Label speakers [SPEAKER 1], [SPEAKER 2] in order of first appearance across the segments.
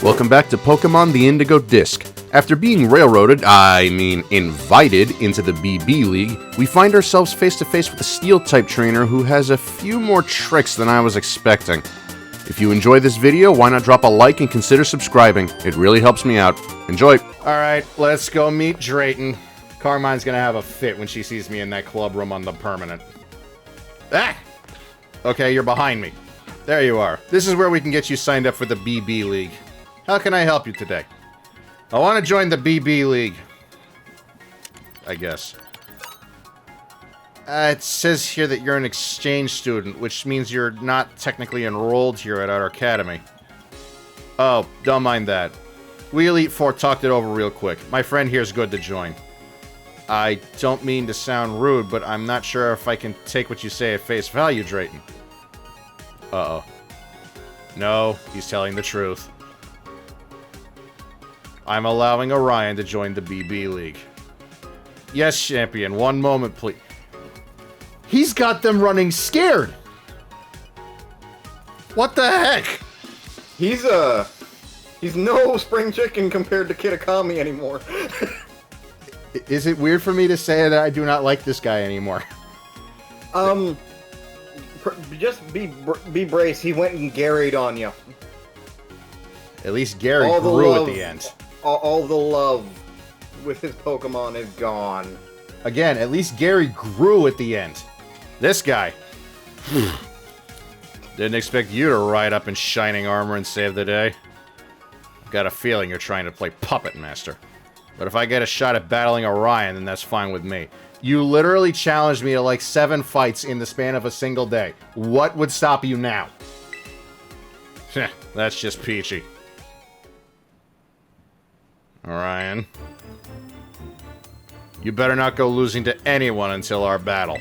[SPEAKER 1] Welcome back to Pokemon the Indigo Disc. After being invited into the BB League, we find ourselves face to face with a Steel-type trainer who has a few more tricks than I was expecting. If you enjoy this video, why not drop a like and consider subscribing? It really helps me out. Enjoy! Alright, let's go meet Drayton. Carmine's gonna have a fit when she sees me in that club room on the permanent. Ah! Okay, you're behind me. There you are. This is where we can get you signed up for the BB League. How can I help you today? I want to join the BB League. I guess. It says here that you're an exchange student, which means you're not technically enrolled here at our academy. Oh, don't mind that. We Elite Four talked it over real quick. My friend here's good to join. I don't mean to sound rude, but I'm not sure if I can take what you say at face value, Drayton. Uh-oh. No, he's telling the truth. I'm allowing Orion to join the BB League. Yes, champion. One moment, please. He's got them running scared. What the heck?
[SPEAKER 2] He's no spring chicken compared to Kitakami anymore.
[SPEAKER 1] Is it weird for me to say that I do not like this guy anymore?
[SPEAKER 2] Just be braced. He went and Gary'd on you.
[SPEAKER 1] At least Gary grew at the end.
[SPEAKER 2] All the love with his Pokemon is gone.
[SPEAKER 1] Again, at least Gary grew at the end. This guy. Didn't expect you to ride up in shining armor and save the day. Got a feeling you're trying to play Puppet Master. But if I get a shot at battling Orion, then that's fine with me. You literally challenged me to like 7 fights in the span of a single day. What would stop you now? That's just peachy. Orion. You better not go losing to anyone until our battle.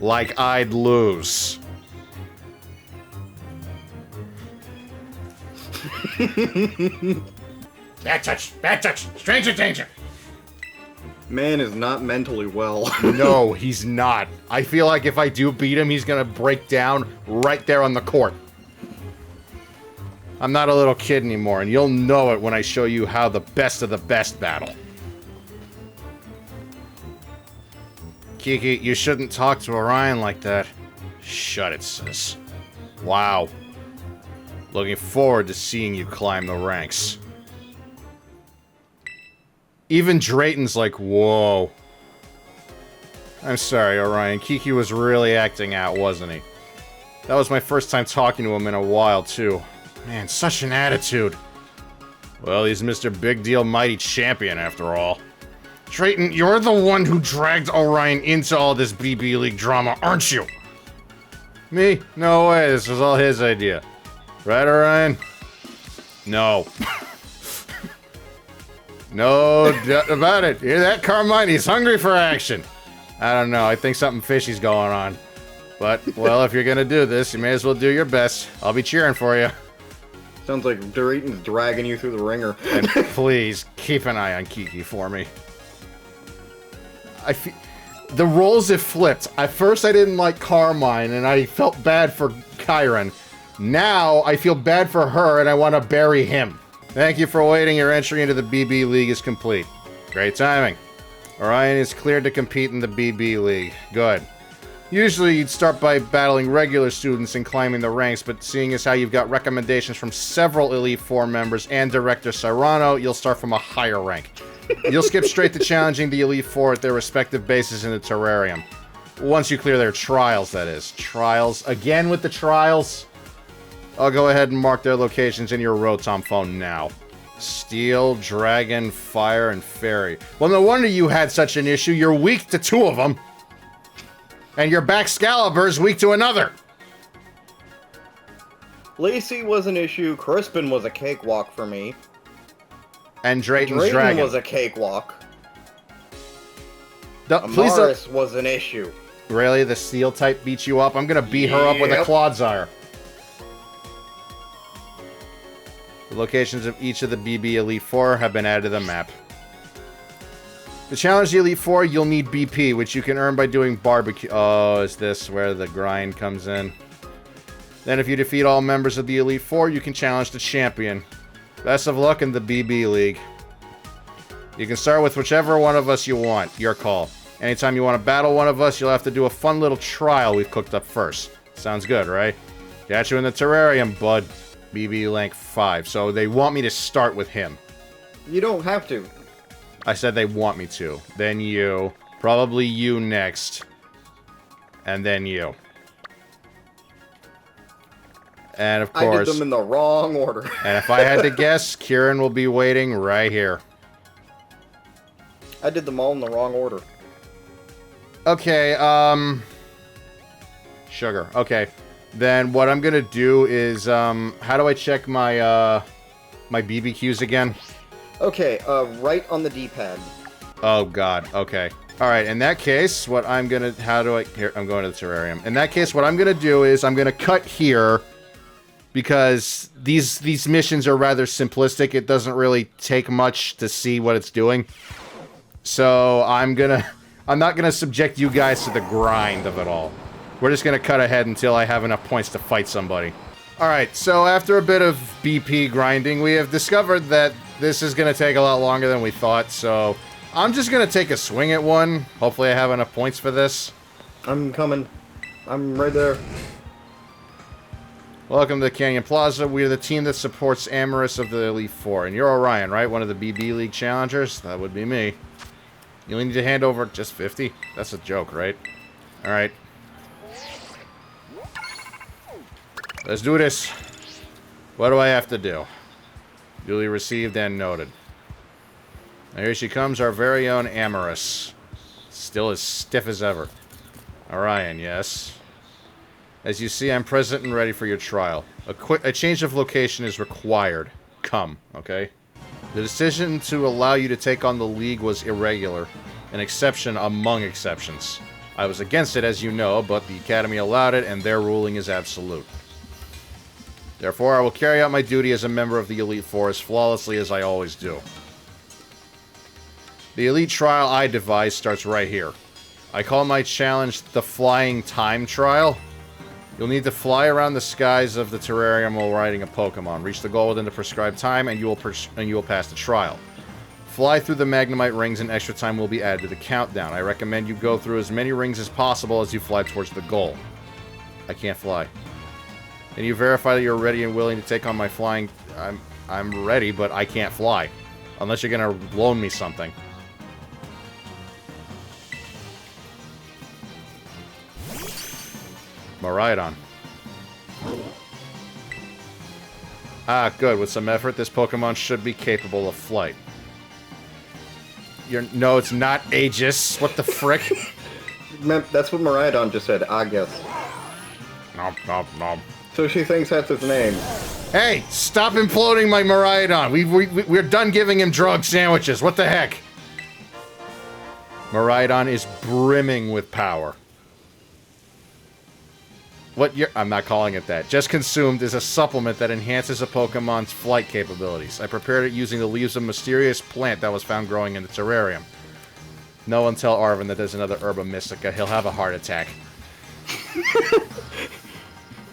[SPEAKER 1] Like I'd lose. Bad touch! Bad touch! Stranger danger!
[SPEAKER 2] Man is not mentally well.
[SPEAKER 1] No, he's not. I feel like if I do beat him, he's gonna break down right there on the court. I'm not a little kid anymore, and you'll know it when I show you how the best of the best battle. Kiki, you shouldn't talk to Orion like that. Shut it, sis. Wow. Looking forward to seeing you climb the ranks. Even Drayton's like, whoa. I'm sorry, Orion. Kiki was really acting out, wasn't he? That was my first time talking to him in a while, too. Man, such an attitude. Well, he's Mr. Big Deal Mighty Champion, after all. Drayton, you're the one who dragged Orion into all this BB League drama, aren't you? Me? No way, this was all his idea. Right, Orion? No. No doubt about it. Hear that, Carmine? He's hungry for action. I don't know, I think something fishy's going on. But, well, if you're gonna do this, you may as well do your best. I'll be cheering for you.
[SPEAKER 2] Sounds like Drayton's dragging you through the ringer.
[SPEAKER 1] And please, keep an eye on Kiki for me. The roles have flipped. At first I didn't like Carmine, and I felt bad for Kyron. Now, I feel bad for her, and I want to bury him. Thank you for waiting. Your entry into the BB League is complete. Great timing. Orion is cleared to compete in the BB League. Good. Usually you'd start by battling regular students and climbing the ranks, but seeing as how you've got recommendations from several Elite Four members and Director Serrano, you'll start from a higher rank. You'll skip straight to challenging the Elite Four at their respective bases in the terrarium. Once you clear their trials, that is. Trials? Again with the trials? I'll go ahead and mark their locations in your Rotom phone now. Steel, Dragon, Fire, and Fairy. Well, no wonder you had such an issue. You're weak to 2 of them. And your Baxcalibur's weak to another.
[SPEAKER 2] Lacey was an issue. Crispin was a cakewalk for me.
[SPEAKER 1] And Drayton's Dragon
[SPEAKER 2] was a cakewalk.
[SPEAKER 1] Please
[SPEAKER 2] Amaris was an issue.
[SPEAKER 1] Really? The Steel type beats you up? I'm gonna beat her up with a Clodsire. The locations of each of the BB Elite Four have been added to the map. To challenge the Elite Four, you'll need BP, which you can earn by doing barbecue. Oh, is this where the grind comes in? Then if you defeat all members of the Elite Four, you can challenge the champion. Best of luck in the BB League. You can start with whichever one of us you want. Your call. Anytime you want to battle one of us, you'll have to do a fun little trial we've cooked up first. Sounds good, right? Got you in the terrarium, bud. BB Rank 5. So they want me to start with him.
[SPEAKER 2] You don't have to.
[SPEAKER 1] I said they want me to. Then you. Probably you next. And then you. And of course...
[SPEAKER 2] I did them in the wrong order.
[SPEAKER 1] And if I had to guess, Kieran will be waiting right here.
[SPEAKER 2] I did them all in the wrong order.
[SPEAKER 1] Okay, Sugar. Okay. Then what I'm gonna do is, how do I check my, my BBQs again?
[SPEAKER 2] Okay, right on the D-pad.
[SPEAKER 1] Oh, God. Okay. Alright, in that case, what I'm gonna... How do I... Here, I'm going to the terrarium. In that case, what I'm gonna do is I'm gonna cut here... Because these missions are rather simplistic. It doesn't really take much to see what it's doing. So I'm not gonna subject you guys to the grind of it all. We're just gonna cut ahead until I have enough points to fight somebody. Alright, so after a bit of BP grinding, we have discovered that this is gonna take a lot longer than we thought, so I'm just gonna take a swing at one. Hopefully I have enough points for this.
[SPEAKER 2] I'm coming. I'm right there.
[SPEAKER 1] Welcome to Canyon Plaza. We are the team that supports Amorous of the Elite Four. And you're Orion, right? One of the BB League challengers? That would be me. You only need to hand over just 50? That's a joke, right? Alright. Let's do this. What do I have to do? Duly received and noted. Now here she comes, our very own Amorous. Still as stiff as ever. Orion, yes. As you see, I'm present and ready for your trial. A change of location is required. Come, okay? The decision to allow you to take on the League was irregular. An exception among exceptions. I was against it, as you know, but the Academy allowed it, and their ruling is absolute. Therefore, I will carry out my duty as a member of the Elite Four as flawlessly as I always do. The Elite Trial I devised starts right here. I call my challenge the Flying Time Trial. You'll need to fly around the skies of the terrarium while riding a Pokemon. Reach the goal within the prescribed time, and you will pass the trial. Fly through the Magnemite rings, and extra time will be added to the countdown. I recommend you go through as many rings as possible as you fly towards the goal. I can't fly. Can you verify that you're ready and willing to take on my flying... I'm ready, but I can't fly. Unless you're gonna loan me something. Miraidon. Ah, good. With some effort, this Pokemon should be capable of flight. No, it's not Aegis. What the frick?
[SPEAKER 2] That's what Miraidon just said, I guess.
[SPEAKER 1] Nom, nom, nom.
[SPEAKER 2] So she thinks that's his name.
[SPEAKER 1] Hey, stop imploding my Miraidon. We're done giving him drug sandwiches. What the heck? Miraidon is brimming with power. I'm not calling it that. Just consumed is a supplement that enhances a Pokemon's flight capabilities. I prepared it using the leaves of a mysterious plant that was found growing in the terrarium. No one tell Arvin that there's another Herba Mystica. He'll have a heart attack.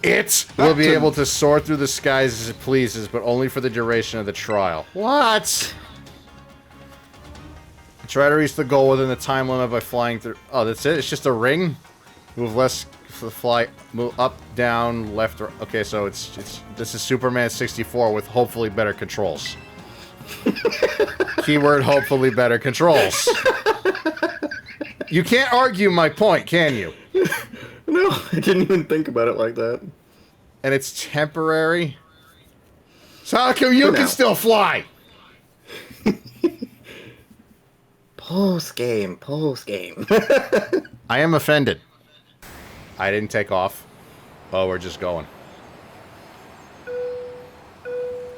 [SPEAKER 1] It will be able to soar through the skies as it pleases, but only for the duration of the trial. What? Try to reach the goal within the time limit by flying through... Oh, that's it? It's just a ring? Move less... Fly, move up, down, left, or... Okay, so this is Superman 64 with hopefully better controls. Keyword, hopefully better controls. You can't argue my point, can you?
[SPEAKER 2] No, I didn't even think about it like that.
[SPEAKER 1] And it's temporary? So how come you can still fly?
[SPEAKER 2] Post-game.
[SPEAKER 1] I am offended. I didn't take off. Oh, we're just going.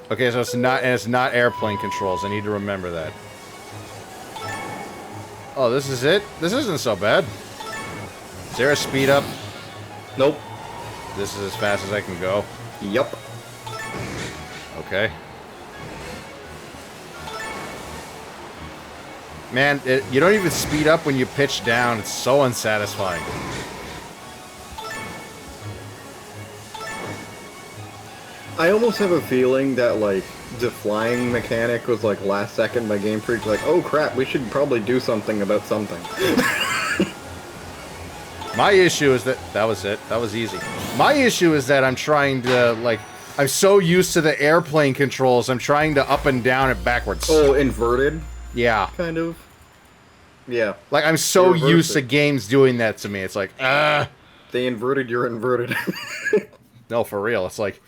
[SPEAKER 1] Okay, so it's not airplane controls. I need to remember that. Oh, this is it? This isn't so bad. Is there a speed up?
[SPEAKER 2] Nope.
[SPEAKER 1] This is as fast as I can go.
[SPEAKER 2] Yup.
[SPEAKER 1] Okay. Man, you don't even speed up when you pitch down. It's so unsatisfying.
[SPEAKER 2] I almost have a feeling that, like, the flying mechanic was, like, last second by Game Freak. Like, oh crap, we should probably do something about something.
[SPEAKER 1] My issue is that... That was it. That was easy. My issue is that I'm trying to, like... I'm so used to the airplane controls, I'm trying to up and down it backwards.
[SPEAKER 2] Oh, inverted?
[SPEAKER 1] Yeah.
[SPEAKER 2] Kind of. Yeah.
[SPEAKER 1] Like, I'm so used to games doing that to me. It's like,
[SPEAKER 2] They inverted your inverted.
[SPEAKER 1] No, for real. It's like,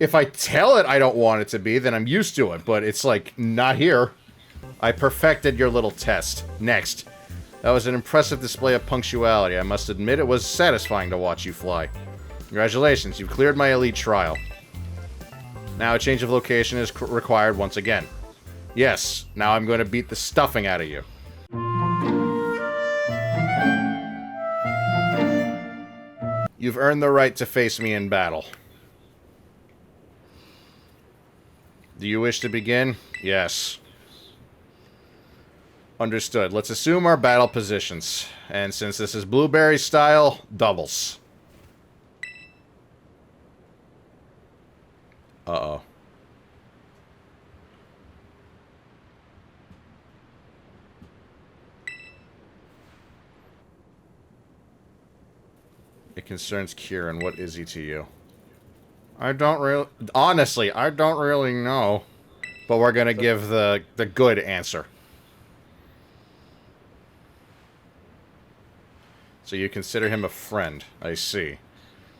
[SPEAKER 1] if I tell it I don't want it to be, then I'm used to it. But it's like, not here. I perfected your little test. Next. That was an impressive display of punctuality. I must admit it was satisfying to watch you fly. Congratulations, you've cleared my elite trial. Now a change of location is required once again. Yes, now I'm going to beat the stuffing out of you. You've earned the right to face me in battle. Do you wish to begin? Yes. Understood. Let's assume our battle positions. And since this is blueberry style, doubles. Uh-oh. It concerns Kieran. What is he to you? I don't really... Honestly, I don't really know. But we're gonna give the good answer. So you consider him a friend. I see.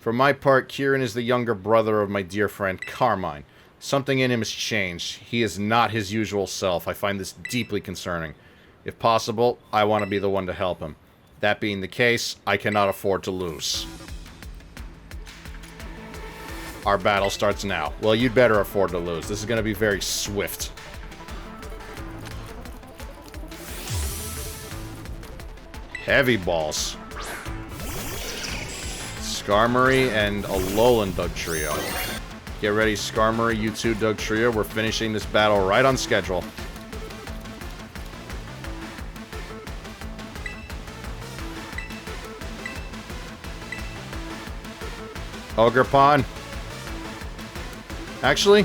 [SPEAKER 1] For my part, Kieran is the younger brother of my dear friend Carmine. Something in him has changed. He is not his usual self. I find this deeply concerning. If possible, I want to be the one to help him. That being the case, I cannot afford to lose. Our battle starts now. Well, you'd better afford to lose. This is going to be very swift. Heavy balls. Skarmory and a Alolan Dugtrio. Get ready, Skarmory, you two Dugtrio. We're finishing this battle right on schedule. Ogerpon. Actually,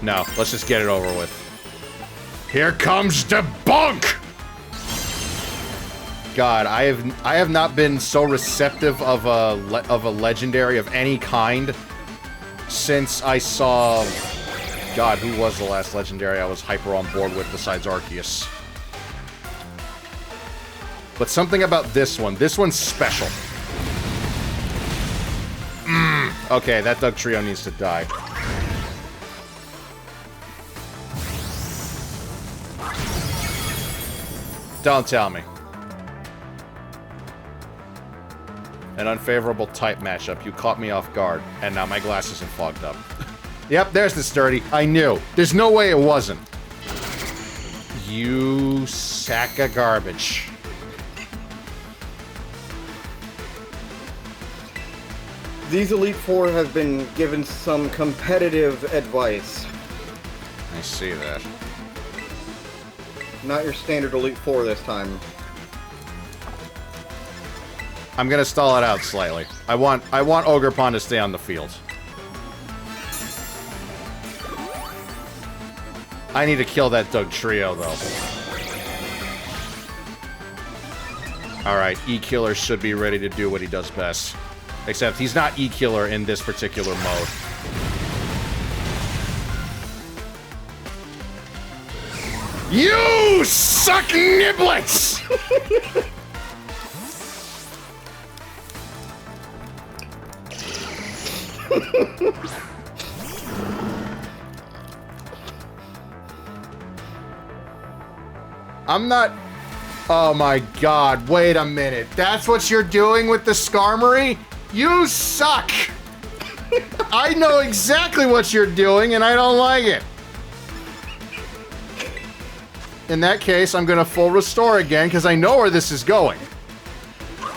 [SPEAKER 1] no. Let's just get it over with. Here comes the bunk. God, I have not been so receptive of a legendary of any kind since I saw... God, who was the last legendary I was hyper on board with besides Arceus? But something about this one's special. Okay, that Dugtrio needs to die. Don't tell me. An unfavorable type matchup. You caught me off guard, and now my glasses are fogged up. Yep, there's the sturdy. I knew. There's no way it wasn't. You sack of garbage.
[SPEAKER 2] These Elite Four have been given some competitive advice.
[SPEAKER 1] I see that.
[SPEAKER 2] Not your standard Elite Four this time.
[SPEAKER 1] I'm gonna stall it out slightly. I want Ogerpon to stay on the field. I need to kill that Dugtrio, though. Alright, E-Killer should be ready to do what he does best. Except he's not E-Killer in this particular mode. You suck niblets! I'm not... Oh my god, wait a minute. That's what you're doing with the Skarmory? You suck! I know exactly what you're doing, and I don't like it. In that case, I'm gonna full restore again, because I know where this is going.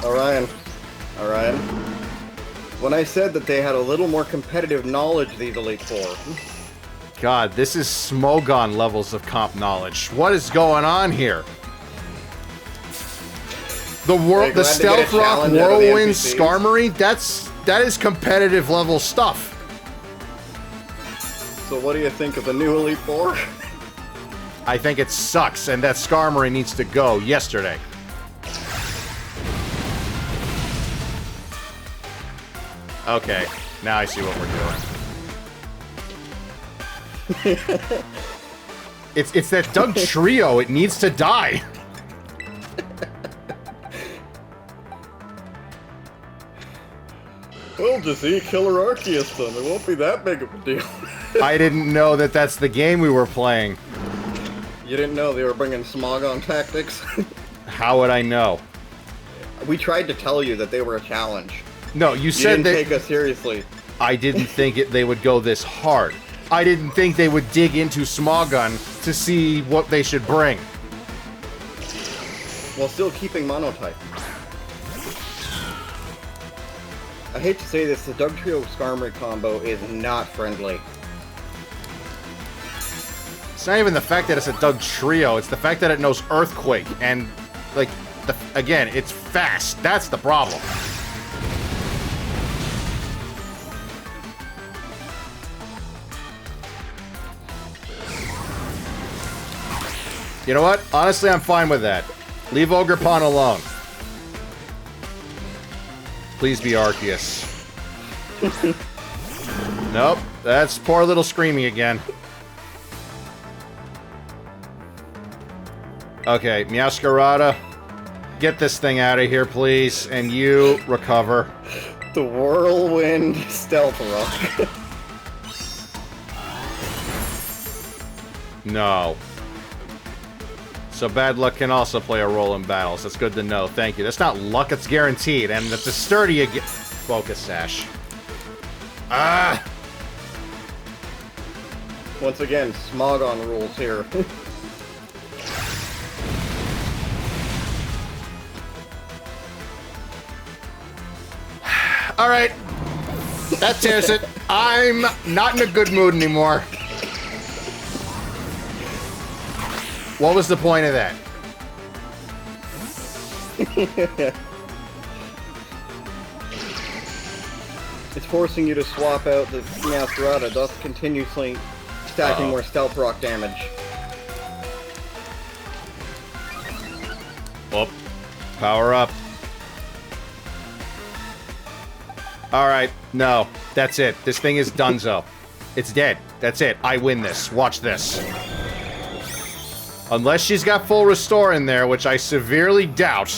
[SPEAKER 2] Orion. Orion. When I said that they had a little more competitive knowledge, these Elite Four.
[SPEAKER 1] God, this is Smogon levels of comp knowledge. What is going on here? The Stealth Rock Whirlwind Skarmory, that is competitive level stuff.
[SPEAKER 2] So what do you think of the new Elite Four?
[SPEAKER 1] I think it sucks, and that Skarmory needs to go yesterday. Okay, now I see what we're doing. It's that Doug trio. It needs to die.
[SPEAKER 2] Well, just eat Killer Arceus then. It won't be that big of a deal.
[SPEAKER 1] I didn't know that that's the game we were playing.
[SPEAKER 2] You didn't know they were bringing Smogon tactics?
[SPEAKER 1] How would I know?
[SPEAKER 2] We tried to tell you that they were a challenge.
[SPEAKER 1] No, you said
[SPEAKER 2] didn't
[SPEAKER 1] that...
[SPEAKER 2] take us seriously.
[SPEAKER 1] I didn't think they would go this hard. I didn't think they would dig into Smogon to see what they should bring.
[SPEAKER 2] While still keeping Monotype. I hate to say this, the Doug Trio Skarmory combo is not friendly.
[SPEAKER 1] It's not even the fact that it's a Doug trio, it's the fact that it knows Earthquake, and, like, again, it's fast. That's the problem. You know what? Honestly, I'm fine with that. Leave Ogerpon alone. Please be Arceus. Nope, that's poor little Screamy again. Okay, Meowscarada, get this thing out of here, please, and you recover.
[SPEAKER 2] The Whirlwind Stealth Rock.
[SPEAKER 1] No. So bad luck can also play a role in battles. That's good to know. Thank you. That's not luck, it's guaranteed. And the sturdy you get... Focus Sash. Ah!
[SPEAKER 2] Once again, Smogon rules here.
[SPEAKER 1] Alright. That tears it. I'm not in a good mood anymore. What was the point of that?
[SPEAKER 2] It's forcing you to swap out the Meowscarada, thus continuously stacking more Stealth Rock damage.
[SPEAKER 1] Oh. Power up. Alright, no. That's it. This thing is donezo. It's dead. That's it. I win this. Watch this. Unless she's got full restore in there, which I severely doubt.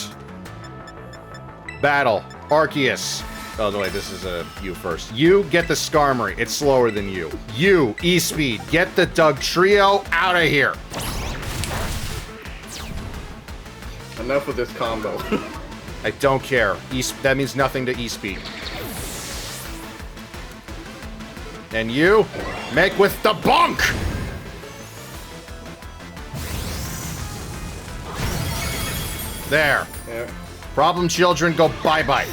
[SPEAKER 1] Battle. Arceus. Oh, no, wait, this is you first. You, get the Skarmory. It's slower than you. You, E-Speed. Get the Doug Trio out of here.
[SPEAKER 2] Enough with this combo.
[SPEAKER 1] I don't care. That means nothing to E-Speed. And you, make with the bunk! There.
[SPEAKER 2] Yeah.
[SPEAKER 1] Problem children go bye-bye.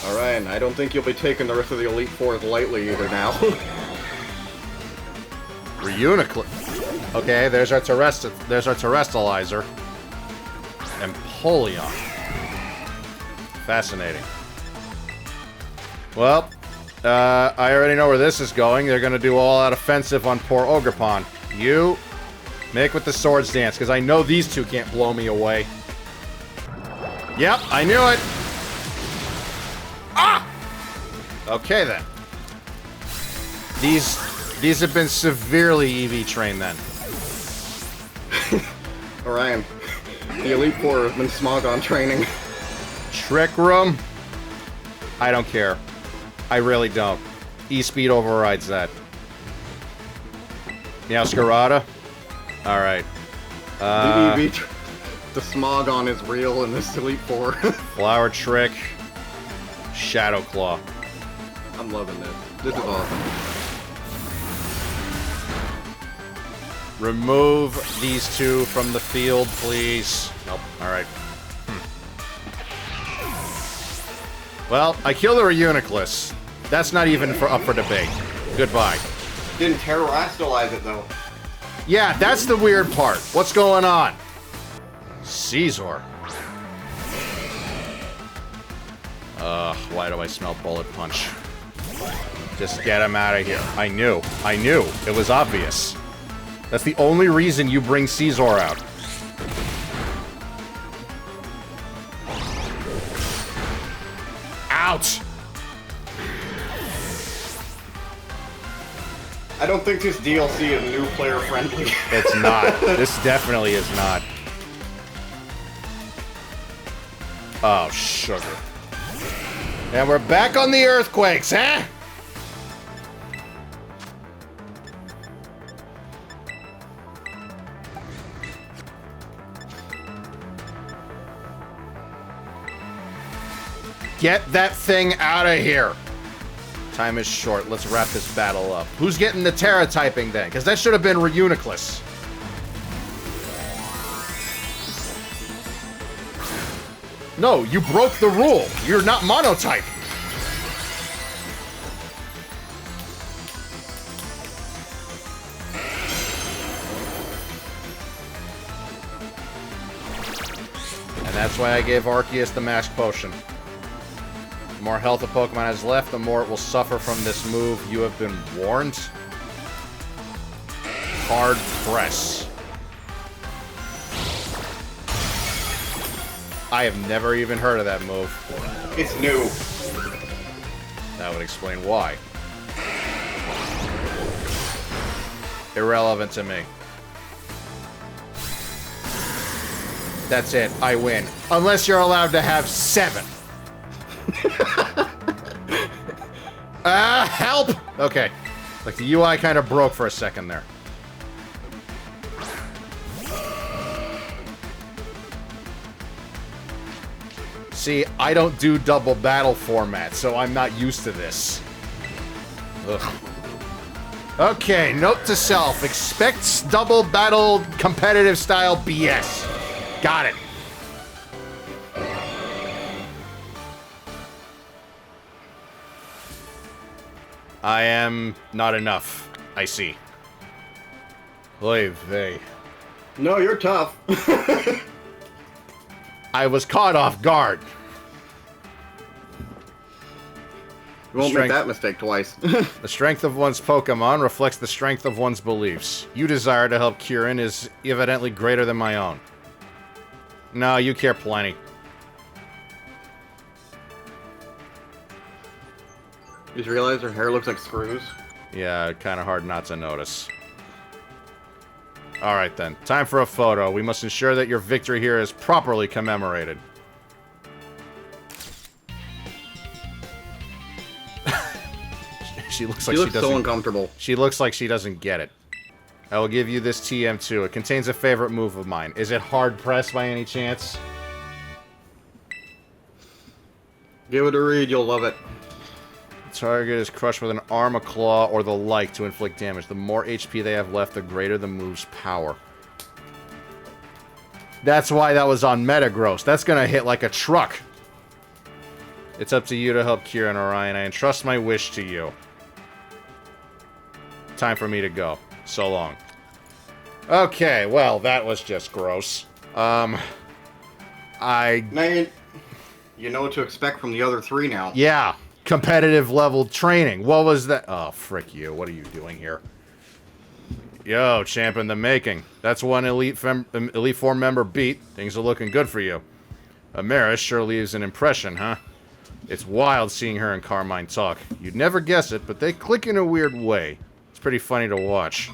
[SPEAKER 2] Alright, I don't think you'll be taking the rest of the Elite Fours lightly either now.
[SPEAKER 1] Reuniclus. Okay, there's our Terrestrializer. Empoleon. Fascinating. Well, I already know where this is going. They're gonna do all-out offensive on poor Ogerpon. You, make with the Swords Dance, because I know these two can't blow me away. Yep, I knew it! Ah! Okay, then. These have been severely EV trained, then.
[SPEAKER 2] Orion, the Elite Four has been Smogon training.
[SPEAKER 1] Trick Room? I don't care. I really don't. E-Speed overrides that. Meowscarada? Alright.
[SPEAKER 2] The Smogon is real in this Elite Four.
[SPEAKER 1] Flower Trick. Shadow Claw.
[SPEAKER 2] I'm loving this. This is awesome.
[SPEAKER 1] Remove these two from the field, please. Nope. Alright. Well, I killed a Reuniclus. That's not even up for debate. Goodbye.
[SPEAKER 2] Didn't terrestrialize it, though.
[SPEAKER 1] Yeah, that's the weird part. What's going on? Caesar. Why do I smell Bullet Punch? Just get him out of here. I knew. I knew. It was obvious. That's the only reason you bring Caesar out. Ouch!
[SPEAKER 2] I don't think this DLC is new player friendly.
[SPEAKER 1] It's not. This definitely is not. Oh, sugar. And we're back on the earthquakes, huh? Get that thing out of here. Time is short. Let's wrap this battle up. Who's getting the Terra typing then? Because that should have been Reuniclus. No, you broke the rule. You're not monotype. And that's why I gave Arceus the Max Potion. The more health a Pokemon has left, the more it will suffer from this move. You have been warned. Hard press. I have never even heard of that move.
[SPEAKER 2] It's new.
[SPEAKER 1] That would explain why. Irrelevant to me. That's it. I win. Unless you're allowed to have 7. Help! Okay. Like, the UI kind of broke for a second there. See, I don't do double battle format, so I'm not used to this. Ugh. Okay, note to self. Expect double battle competitive style BS. Got it. I am not enough. I see. Oy vey.
[SPEAKER 2] No, you're tough.
[SPEAKER 1] I was caught off guard.
[SPEAKER 2] You won't make that mistake twice.
[SPEAKER 1] The strength of one's Pokemon reflects the strength of one's beliefs. You desire to help Kieran is evidently greater than my own. No, you care plenty.
[SPEAKER 2] You just realize her hair looks like screws?
[SPEAKER 1] Yeah, kind of hard not to notice. Alright then, time for a photo. We must ensure that your victory here is properly commemorated. She looks like she doesn't...
[SPEAKER 2] so uncomfortable.
[SPEAKER 1] She looks like she doesn't get it. I will give you this TM2. It contains a favorite move of mine. Is it hard press by any chance?
[SPEAKER 2] Give it a read, you'll love it.
[SPEAKER 1] The target is crushed with an arm, a claw, or the like to inflict damage. The more HP they have left, the greater the move's power. That's why that was on Metagross. That's gonna hit like a truck. It's up to you to help Kieran, Orion. I entrust my wish to you. Time for me to go. So long. Okay, well, that was just gross.
[SPEAKER 2] Now you know what to expect from the other 3 now.
[SPEAKER 1] Yeah. Competitive level training. What was that? Oh, frick you. What are you doing here? Yo, champ in the making. That's one Elite Four member beat. Things are looking good for you. Amaris sure leaves an impression, huh? It's wild seeing her and Carmine talk. You'd never guess it, but they click in a weird way. It's pretty funny to watch.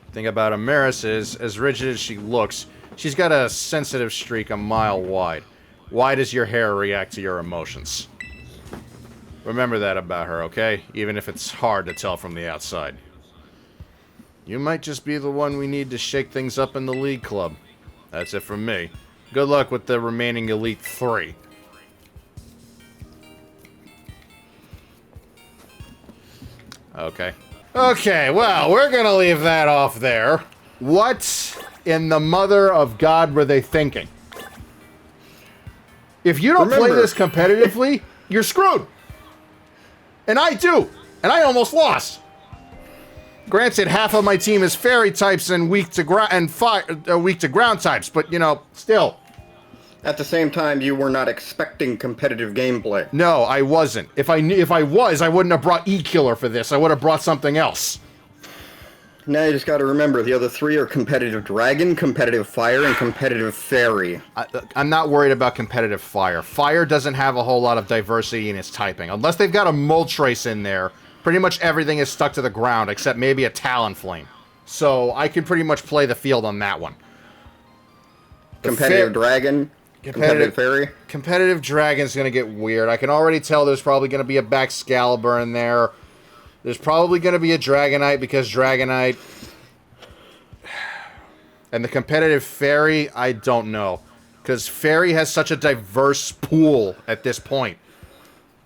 [SPEAKER 1] The thing about Amaris is, as rigid as she looks, she's got a sensitive streak a mile wide. Why does your hair react to your emotions? Remember that about her, okay? Even if it's hard to tell from the outside. You might just be the one we need to shake things up in the League Club. That's it from me. Good luck with the remaining Elite 3. Okay. Okay, well, we're gonna leave that off there. What in the mother of God were they thinking? If you don't play this competitively, you're screwed. And I do. And I almost lost. Granted, half of my team is fairy types and weak to ground types, but you know, still.
[SPEAKER 2] At the same time, you were not expecting competitive gameplay.
[SPEAKER 1] No, I wasn't. If I was, I wouldn't have brought E-Killer for this. I would have brought something else.
[SPEAKER 2] Now you just gotta remember, the other three are competitive dragon, competitive fire, and competitive fairy.
[SPEAKER 1] I'm not worried about competitive fire. Fire doesn't have a whole lot of diversity in its typing. Unless they've got a Moltres in there, pretty much everything is stuck to the ground, except maybe a Talonflame. So I can pretty much play the field on that one.
[SPEAKER 2] Competitive dragon, competitive fairy.
[SPEAKER 1] Competitive dragon's going to get weird. I can already tell there's probably going to be a Baxcalibur in there. There's probably going to be a Dragonite because Dragonite... And the competitive fairy, I don't know. Because fairy has such a diverse pool at this point.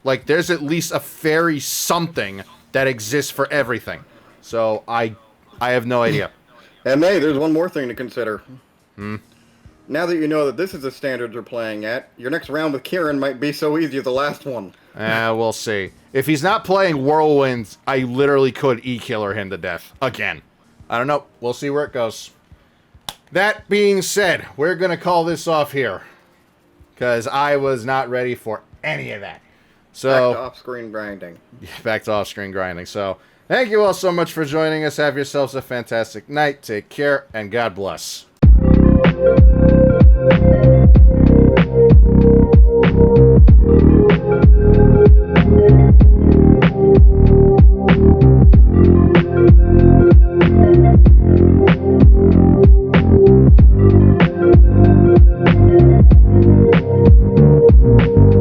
[SPEAKER 1] Like, there's at least a fairy something that exists for everything. So, I have no idea.
[SPEAKER 2] And hey, there's one more thing to consider. Now that you know that this is the standard you're playing at, your next round with Kieran might be so easy as the last one.
[SPEAKER 1] We'll see. If he's not playing Whirlwind, I literally could E-Killer him to death. Again. I don't know. We'll see where it goes. That being said, we're going to call this off here. Because I was not ready for any of that. So,
[SPEAKER 2] back to off-screen grinding.
[SPEAKER 1] Back to off-screen grinding. So, thank you all so much for joining us. Have yourselves a fantastic night. Take care, and God bless.